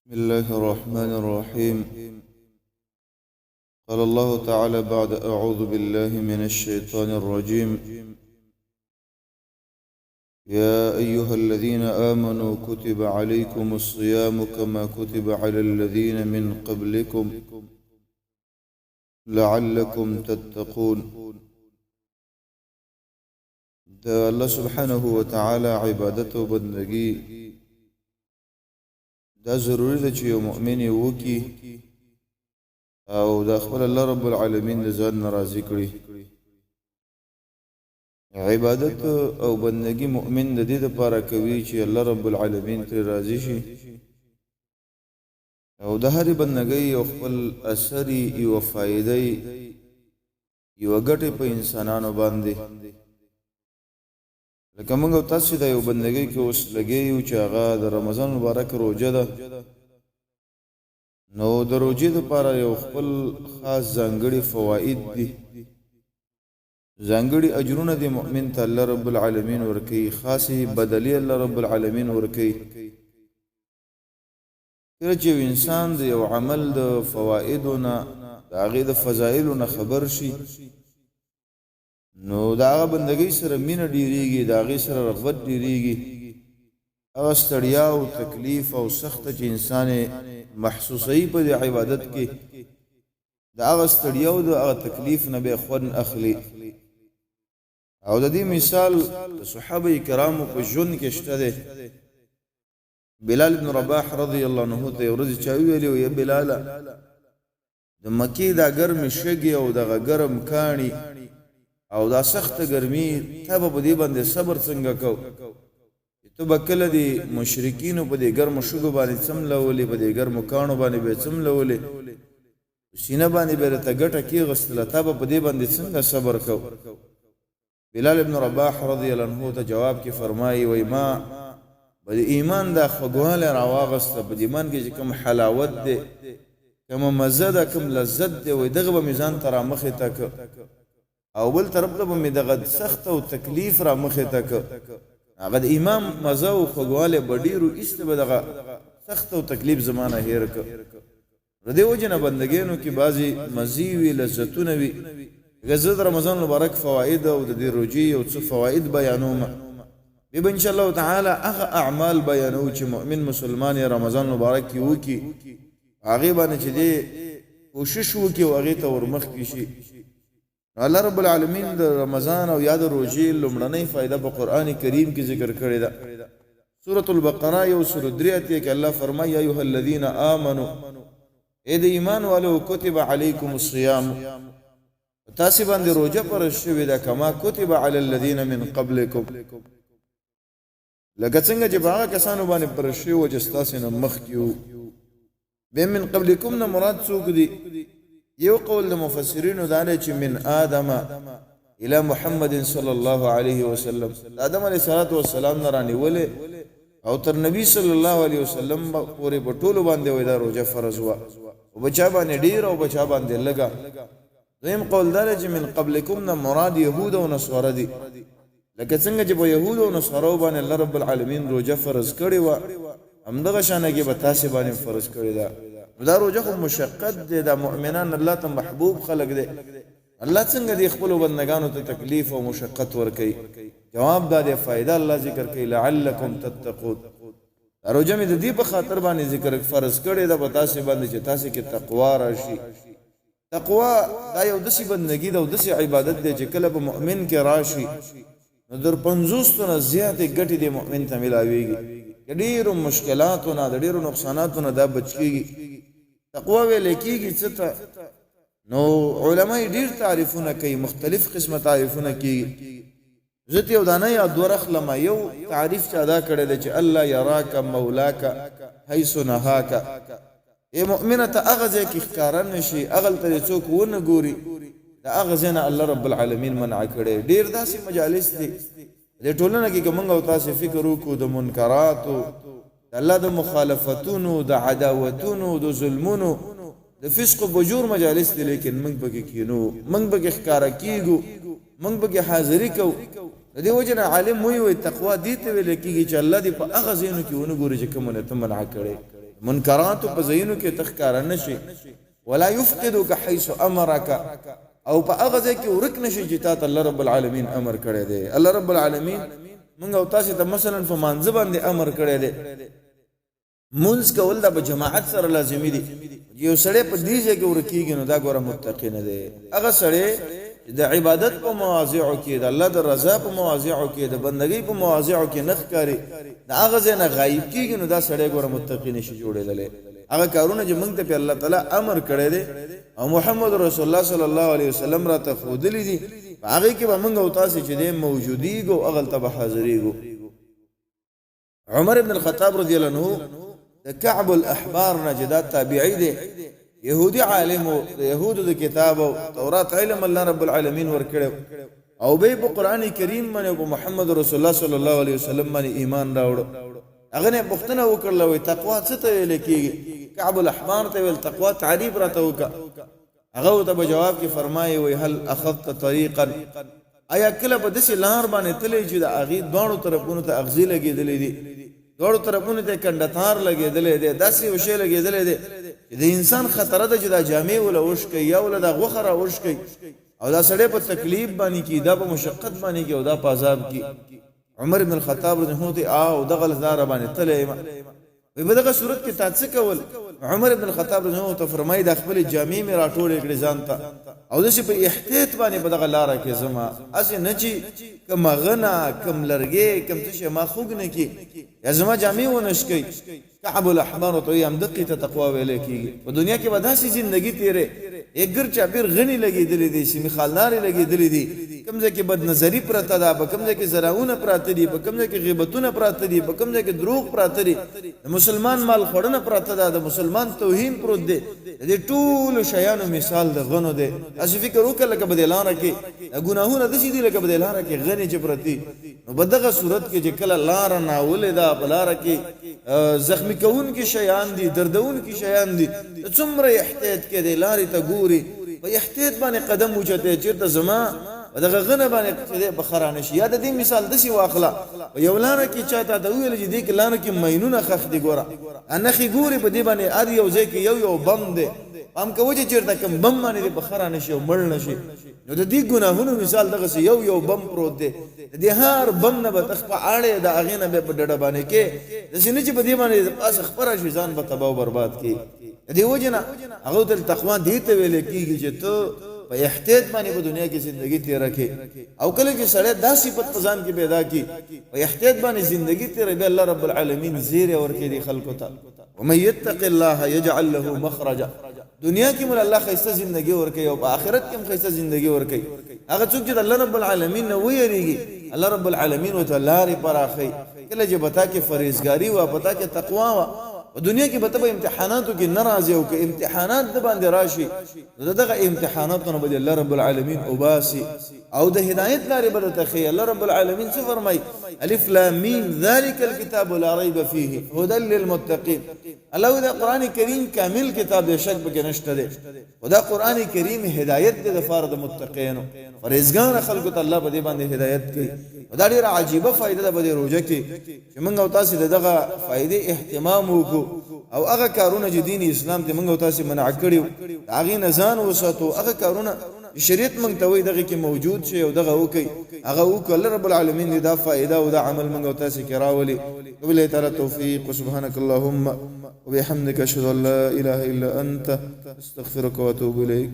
بسم الله الرحمن الرحيم. قال الله تعالى بعد أعوذ بالله من الشيطان الرجيم. يا أيها الذين آمنوا كتب عليكم الصيام كما كتب على الذين من قبلكم لعلكم تتقون. دا الله سبحانه وتعالى عبادته بندگی دا ضروری ده چې یو مؤمن وکي او دا خپل الله رب العالمین د ځان ناراضي کړي. عبادت او بندگی مؤمن د دې لپاره کوي چې الله رب العالمین ته راضي شي او د هرې بندګۍ یو خپل اثر یو فائدې یو ګټه په انسانانو باندې. لکه موږ تاسو د یو بندګۍ کې اوس لګیو چې هغه د رمضان مبارک روزه ده، نو د روزې لپاره یو خپل خاص ځانګړي فواید دي، ځانګړي اجرونه دي مؤمن ته الله رب العالمین ورکوي، خاصه بدلی الله رب العالمین ورکوي. کله چې انسان د یو عمل د فوایدونه د هغې د فضایلو خبر شي نو دا هغه بندګۍ سره مینه ډیریږي، د هغې سره رغبت ډیریږي. هغه ستړیا او تکلیف او سخته چې انسان محسوسوي په دې عبادت کې، د هغه ستړیا او د هغه تکلیف نه به خوند اخلي. او د دې مثال د صحابه کرامو په ژوند کې شته دی. بلال بن رباح رضی الله عنه ته یو ورځ چا ویلي و یا بلاله د مکې دا ګرمې شګې او دغه ګرم کاڼي او دا سخت ګرمي ته به په دې باندې صبر څنګه کو؟ ته به کله د مشرکینو په دې ګرمو شګو باندې څملولې، په دې ګرمو کاڼو باندې به څملولې، سینه باندې به ته ګټه کېغستله، ته به په دې باندې څنګه صبر کو؟ بلال ابن رباح رضی الله عنه ته جواب کې فرمایي وای ما به د ایمان دا خوږوالی راواغسته، په دې ایمان کې چې کوم حلاوت دی، کوم مزه ده، کوم لذت دی، وای دغه به مې ځان ته رامخې ته که، او بل طرف ته به مې دغه سخت او تکلیف رامخې ته که. هغه د ایمان مزه او خوږوالی به ډېرو ایسته به دغه سخت او تکلیف زمانه هیر که. د دې وجې نه بندګانو کې بعضې مزې وي، لذتونه وي. لکه زه د رمضان مبارک فواید او د دې روژې یو څه فواید بیانوم، بیا به انشاءالله تعالی هغه اعمال بیانو چې مؤمن مسلمان یې رمضان مبارک کې وکړي، هغې باندې چې دی کوشش وکړي او هغې ته ورمخکې شي. الله رب العالمین د رمضان او یا د روژې لومړنۍ فائده په قرآن کریم کې ذکر کړې ده. سورة البقره یو سورة 3 کې الله فرمایي یا ایها الذین آمنوا، اے د ایمان والو، کتب علیکم الصیام، تاسې باندې روژه فرض شوې ده، کما کتب علی الذین من قبلکم، لکه څنګه چې په هغه کسانو باندې فرض شوې وه چې ستاسې نه مخکې وو. بیا من قبلکم نه مراد څوک دي؟ یو قول د مفسرینو دا دی چې من آدم الى محمد صلی الله علیه وسلم، آدم علیه الصلاة والسلام نه رانیولې او تر نبی صلی الله علیه وسلم پورې په ټولو باندې وای دا روژه فرض وه، او بچا باندې ډیر او بچا باندې لږه. دویم قول دا دی چې من قبلکم نه مراد یهود او نصارا دي، لکه څنګه چې په یهود او نصارو باندې الله رب العالمین روژه فرض کړې وه، همدغه شانه کې به تاسې باندې فرض کړې ده. دا روژه خو مشقت دی، دا مؤمنان الله ته محبوب خلق دی. الله څنګه دی خپلو بندګانو ته تکلیف او مشقت ورکوي؟ جواب دا دی فائده الله ذکر کوي لعلکم تتقون. دا روژه مې د دې په خاطر باندې ذکر فرض کړې ده په تاسې باندې چې تاسې کې تقوا راشي. تقوا دا یو داسې بندګي ده او داسې عبادت دی چې کله په مؤمن کې راشي نو در 50 نه زیاتې ګټې د مؤمن ته ملاویږي، د ډېرو مشکلاتو نه، د ډېرو نقصاناتو نه دا بچ کېږي. تقوا ویل کېږي څه ته؟ نو علما یې ډېر تعریفونه کوي، مختلف قسمه تعریفونه کېږي. زه ته یو دانه یا دوه رخلمه یو تعریف چې ادا کړی دی چې الله یراک مولاک حیث نهاک، ای مؤمنه ته هغه ځای کې ښکاره نه شي، هغلته دې څوک ونه ګوري، د هغه ځای نه الله رب العالمین منع کړی. ډېر داسې مجالس دي دې ټولنه کې که موږ او تاسې فکر وکړو د منکراتو، د الله د مخالفتونو، د عداوتونو، د ظلمونو، د فسق و فجور مجالس دي، لیکن موږ پکې کینو، موږ پکې ښکاره کیږو، موږ پکې حاضري کوو. د دې وجه نه عالم وایي تقوا دې ته ویل کېږي چې الله دې په هغه ځایونو کې ونه ګوري چې کومونه ته منع کړی. منکرات په زینو کې تخکار نشي ولا يفقدك حيث امرك او په هغه ځای کې ورک نشي چې تاسو الله رب العالمین امر کړی دی الله رب العالمین موږ او تاسو ته مثلا په مانځ باندې امر کړی دی منځ کول د جماعت سره لازمي دي یو سړی په دې ځای کې ورکیږي نو دا ګوره متقی نه دی هغه سړی د عبادت په مواضعو کې د الله د رضا په مواضعو کې د بندګۍ په مواضعو کې نخ کاری دا هغه ځای نه غایب کیږي نو دا سړی ګوره متقی نشي جوړېدلی هغه کارونه چې موږ ته په الله تعالی امر کړی دی او محمد رسول الله صلی الله علیه وسلم را ته ښودلی دي هغه کې به موږ او تاسو چې دی موجودیږو هغه ته به حاضرېږو عمر بن الخطاب رضی الله عنه كعب الاحبار نجدات تابعي دي يهودي عالم يهود د کتاب او تورات علم الله رب العالمین ورکړو او به په قران کریم باندې محمد رسول الله صلی الله علیه وسلم باندې ایمان راوړ هغه نه پوښتنه وکړل وي تقوا څه ته ویل کیږي كعب الاحبار ته ویل تقوا تعریف راته وکړه هغه ته جواب کې فرمایي وي هل اخذت طريقا ایا کله په دسي لار باندې تلې چې د اغي دوړو طرفونو ته اغزي لګېدلې دي دوړو طرفونو ته کندتار لګېدلې دي داسې وشي لګېدلې دي د انسان خطر ده چې دا جامع ولا وش کوي یا ولا دا غوخره وش کوي او دا سړی په تکلیف باندې کې دا په مشقت باندې کې او دا په عذاب کې عمر بن الخطاب رضی الله عنه او دغه لزار باندې تلې وي په دغه صورت کې تاسو کول عمر بن الخطاب رضی الله عنه فرمایي د خپل جامع می راټول کړي ځان ته او دغه په احتیاط باندې په دغه لار کې زما اسې نه چې کم غنا کم لرګي کم څه ما خوګ نه کی یا زما جامع ونش کی كعب الاحبار تو یم دقیقه تقوا ویل کیږي په دنیا کې وداسي ژوندۍ تیرې اګر چا پیر غنی لګي دلی دي سیمه خالداري لګي دلی دي کوم ځکه بد نظری پراته ده په کوم ځکه زراونه پراته دي په کوم ځکه غیبتونه پراته دي په کوم ځکه دروغ پراته دي مسلمان مال خورنه پراته ده د مسلمان توهین پروت دي د ټول شیانو مثال د غنو دي اس فکر وکړه لکه بدلانه کې ګناهونه د شي دي لکه بدلانه کې غنی چې پرتی نو بدغه صورت کې چې کله لار نه ولدا بلاره کې زخمی کون کی شیان دي دردون کی شیان دي څومره احتیاط کې دي لارې ته ګوري په احتیاط باندې قدم وچته چیرته زما دغه غنه باندې بخرانه شي یا د دې مثال د شي واخلا یو لاره کې چاته د ویل چې دې کې لاره کې مینونه خخ دي ګوره انخي ګوري په دې باندې ار یو ځای کې یو بم دي هم کوجه چیرته کوم بم باندې بخرانه شي او مړ نشي نو د دې ګناهونو مثال دغه یو بم پروت دی د هر بم نه به تخپه اړه د اغه نه به ډډه باندې کې د سینې چې په دې باندې پاس خبره شي ځان به تباہ او برباد کی دې وجنه هغه تل تقوا دې ته ویل کیږي چې ته په احتیاط باندې په دنیا کې ژوندۍ تیر راکې او کله چې سړی داسې په ځان کې پیدا کی په احتیاط باندې ژوندۍ تیر به الله رب العالمین زیر ورکې دي خلکو ته ومن يتق الله يجعل له مخرجا دنیا کې مول الله خیسته ژوندۍ ورکې او په آخرت کې هم خیسته ژوندۍ ورکې هغه څوک چې الله رب العالمین نو ویریږي الله رب العالمین وتعالى پراخي کله چې پتا کې فرېزګاری او پتا کې تقوا و دنیا کې به ته امتحاناتو کې ناراضي او کې امتحانات د باندې راشي دغه امتحاناتونه به الله رب العالمین او باسي او د هدایت لارې به ته خي الله رب العالمین څه فرمای الف لام میم ذلك الكتاب لا ريب فيه هدى للمتقين الله دا قران کریم کامل کتاب د شک به نشته ده خدا قران کریم هدایت د فرد متقین فرزګان خلق ته الله په دې باندې هدایت کوي دا ډیره عجیبه فائدہ ده په روزه کې چې موږ او تاسو دغه فائدې اهتمام وکړو او هغه کارونه چې دین اسلام ته موږ او تاسو منع کړیو هغه نزان وساتو هغه کارونه شریعت موږ ته وی دغه کې موجود شي او دغه وکي هغه وکړه رب العالمین دا فائدہ او دا عمل موږ او تاسو کې راولي وبالله تعالی توفیق سبحانك اللهم وبحمدك اشهد ان لا اله الا انت استغفرك واتوب اليك